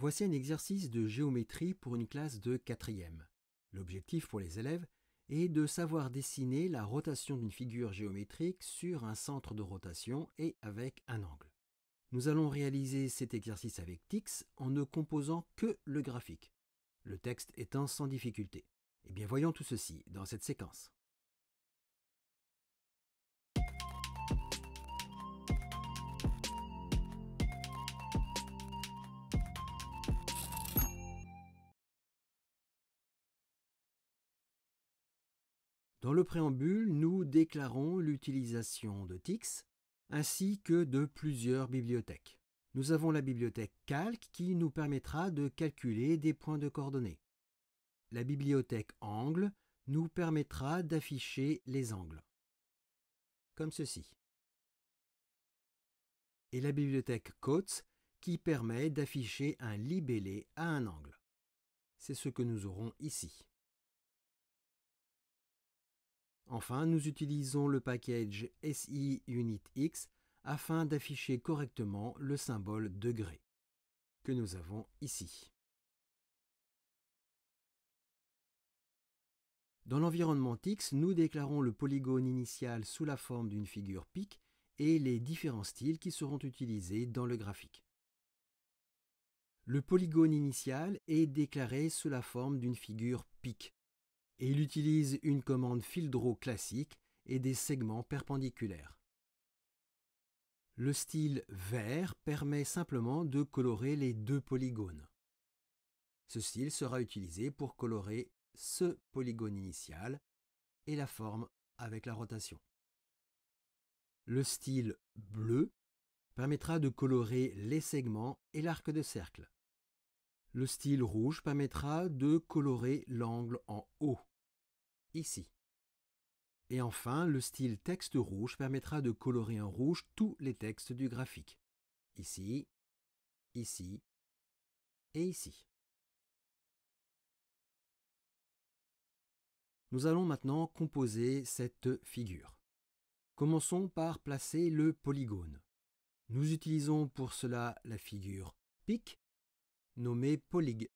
Voici un exercice de géométrie pour une classe de 4e. L'objectif pour les élèves est de savoir dessiner la rotation d'une figure géométrique sur un centre de rotation et avec un angle. Nous allons réaliser cet exercice avec Tix en ne composant que le graphique, le texte étant sans difficulté. Eh bien, voyons tout ceci dans cette séquence. Dans le préambule, nous déclarons l'utilisation de Tix ainsi que de plusieurs bibliothèques. Nous avons la bibliothèque Calc qui nous permettra de calculer des points de coordonnées. La bibliothèque Angle nous permettra d'afficher les angles, comme ceci. Et la bibliothèque Cotes qui permet d'afficher un libellé à un angle. C'est ce que nous aurons ici. Enfin, nous utilisons le package SI UnitX afin d'afficher correctement le symbole degré que nous avons ici. Dans l'environnement Tix, nous déclarons le polygone initial sous la forme d'une figure pic et les différents styles qui seront utilisés dans le graphique. Le polygone initial est déclaré sous la forme d'une figure pic et il utilise une commande fill draw classique et des segments perpendiculaires. Le style vert permet simplement de colorer les deux polygones. Ce style sera utilisé pour colorer ce polygone initial et la forme avec la rotation. Le style bleu permettra de colorer les segments et l'arc de cercle. Le style rouge permettra de colorer l'angle en haut, ici. Et enfin, le style texte rouge permettra de colorer en rouge tous les textes du graphique, ici, ici et ici. Nous allons maintenant composer cette figure. Commençons par placer le polygone. Nous utilisons pour cela la figure pic, nommée polyg,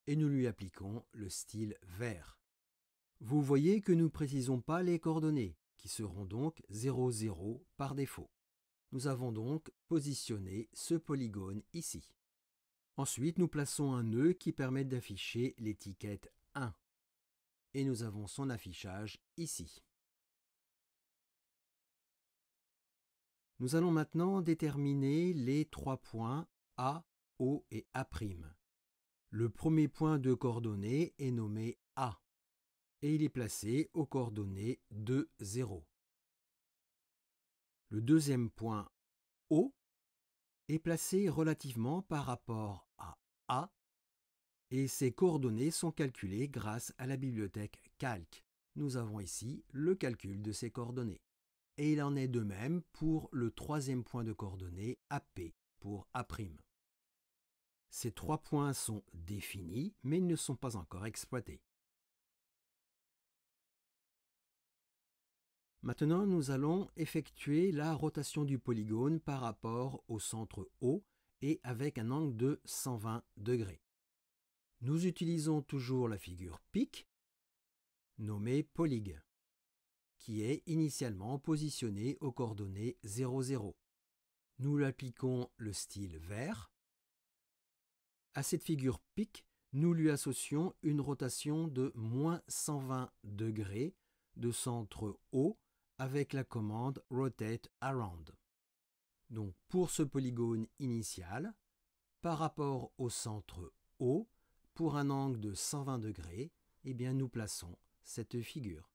et nous lui appliquons le style vert. Vous voyez que nous ne précisons pas les coordonnées, qui seront donc 0, 0 par défaut. Nous avons donc positionné ce polygone ici. Ensuite, nous plaçons un nœud qui permet d'afficher l'étiquette 1. Et nous avons son affichage ici. Nous allons maintenant déterminer les 3 points A, O et A'. Le premier point de coordonnées est nommé A et il est placé aux coordonnées 2, 0. Le deuxième point O est placé relativement par rapport à A et ses coordonnées sont calculées grâce à la bibliothèque Calc. Nous avons ici le calcul de ces coordonnées. Et il en est de même pour le troisième point de coordonnées AP pour A'. Ces 3 points sont définis, mais ils ne sont pas encore exploités. Maintenant, nous allons effectuer la rotation du polygone par rapport au centre O et avec un angle de 120 degrés. Nous utilisons toujours la figure pic, nommée polyg, qui est initialement positionnée aux coordonnées 0, 0. Nous lui appliquons le style vert. À cette figure pic, nous lui associons une rotation de moins 120 degrés de centre O avec la commande Rotate Around. Donc pour ce polygone initial, par rapport au centre O, pour un angle de 120 degrés, eh bien nous plaçons cette figure.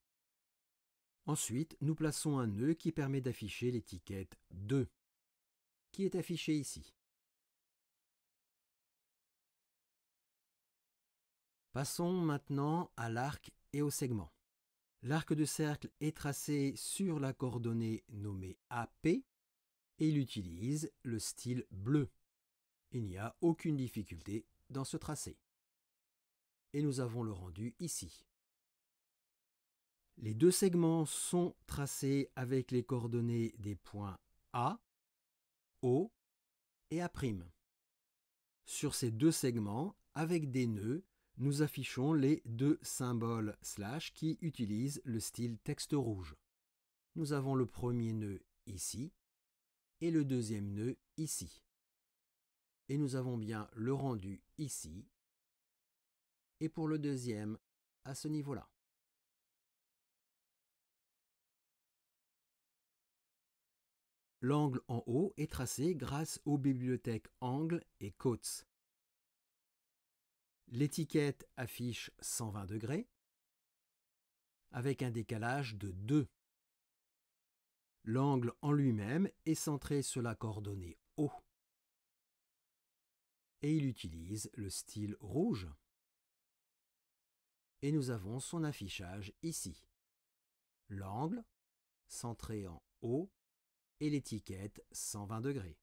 Ensuite, nous plaçons un nœud qui permet d'afficher l'étiquette 2, qui est affichée ici. Passons maintenant à l'arc et au segment. L'arc de cercle est tracé sur la coordonnée nommée AP et il utilise le style bleu. Il n'y a aucune difficulté dans ce tracé. Et nous avons le rendu ici. Les deux segments sont tracés avec les coordonnées des points A, O et A'. Sur ces deux segments, avec des nœuds, nous affichons les deux symboles slash qui utilisent le style texte rouge. Nous avons le premier nœud ici et le deuxième nœud ici. Et nous avons bien le rendu ici et pour le deuxième à ce niveau-là. L'angle en haut est tracé grâce aux bibliothèques angle et quotes. L'étiquette affiche 120 degrés avec un décalage de 2. L'angle en lui-même est centré sur la coordonnée O. Et il utilise le style rouge. Et nous avons son affichage ici. L'angle centré en O et l'étiquette 120 degrés.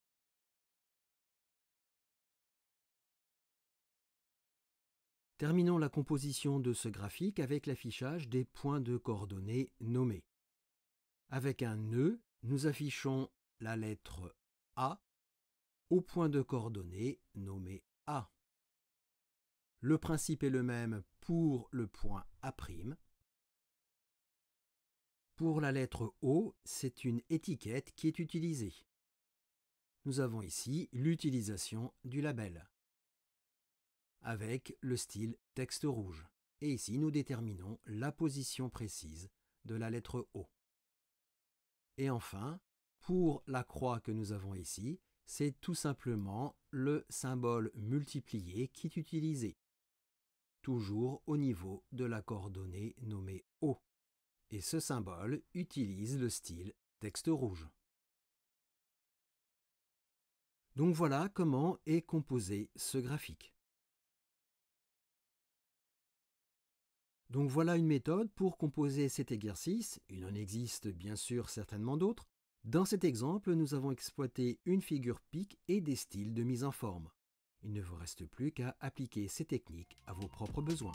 Terminons la composition de ce graphique avec l'affichage des points de coordonnées nommés. Avec un nœud, nous affichons la lettre A au point de coordonnées nommé A. Le principe est le même pour le point A'. Pour la lettre O, c'est une étiquette qui est utilisée. Nous avons ici l'utilisation du label avec le style texte rouge. Et ici, nous déterminons la position précise de la lettre O. Et enfin, pour la croix que nous avons ici, c'est tout simplement le symbole multiplié qui est utilisé, toujours au niveau de la coordonnée nommée O. Et ce symbole utilise le style texte rouge. Donc voilà comment est composé ce graphique. Donc voilà une méthode pour composer cet exercice. Il en existe bien sûr certainement d'autres. Dans cet exemple, nous avons exploité une figure pique et des styles de mise en forme. Il ne vous reste plus qu'à appliquer ces techniques à vos propres besoins.